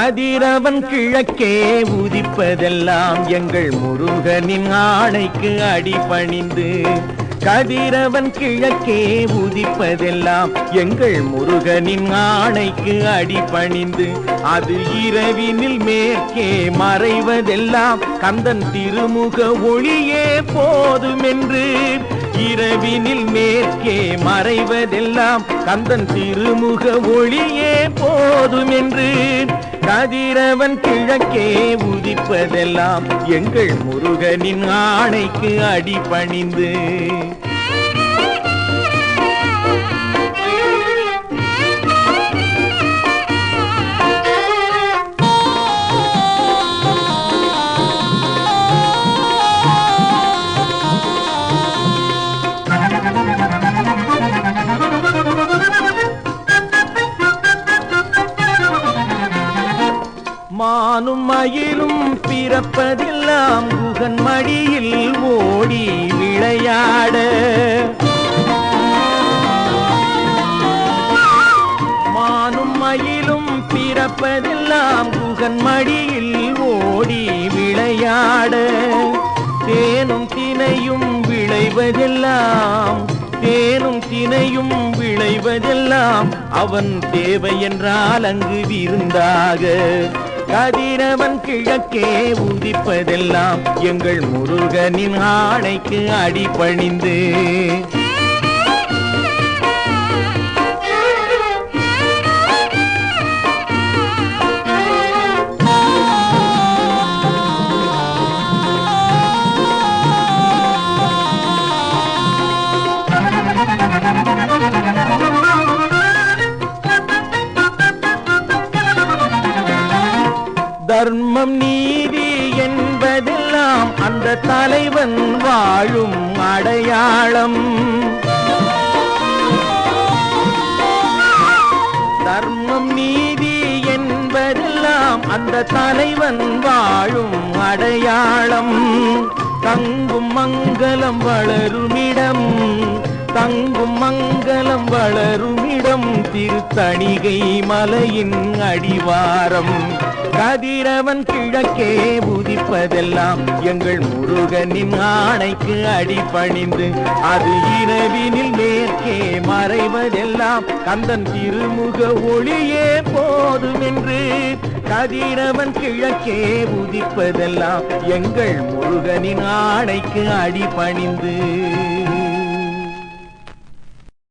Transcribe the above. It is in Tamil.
கதிரவன் கிழக்கே உதிப்பதெல்லாம் எங்கள் முருகனின் ஆணைக்கு அடிபணிந்து. கதிரவன் கிழக்கே உதிப்பதெல்லாம் எங்கள் முருகனின் ஆணைக்கு அடிபணிந்து. அது இரவினில் மேற்கே மறைவதெல்லாம் கந்தன் திருமுக ஒளியே போதுமென்று. இரவினில் மேற்கே மறைவதெல்லாம் கந்தன் திருமுக ஒளியே போதுமென்று. கதிரவன் கிழக்கே உதிப்பதெல்லாம் எங்கள் முருகனின் ஆணைக்கு அடிபணிந்து. மானும் மயிலும் பிறப்பதெல்லாம் குகன் மடியில் ஓடி விளையாட. மானும் மயிலும் பிறப்பதெல்லாம் குகன் மடியில் ஓடி விளையாட. தேனும் தினையும் விளைவதெல்லாம் தேனும் தினையும் விளைவதெல்லாம் அவன் தேவை என்றால் அங்கு விருந்தாக. கதிரவன் கிழக்கே உதிப்பதெல்லாம் எங்கள் முருகனின் ஆணைக்கு அடிபணிந்து. தர்மம் நீதி என்பதெல்லாம் அந்த தலைவன் வாழும் அடையாளம். தர்மம் நீதி என்பதெல்லாம் அந்த தலைவன் வாழும் அடையாளம். தங்கும் மங்களம் வளருமிடம் தங்கும் மங்களம் வளருமிடம் திருத்தணிகை மலையின் அடிவாரம். கதிரவன் கிழக்கே உதிப்பதெல்லாம் எங்கள் முருகனின் ஆணைக்கு அடிபணிந்து. அது இரவினில் மேற்கே மறைவதெல்லாம் கந்தன் திருமுக ஒளியே போதுமென்று. கதிரவன் கிழக்கே உதிப்பதெல்லாம் எங்கள் முருகனின் ஆணைக்கு அடிபணிந்து.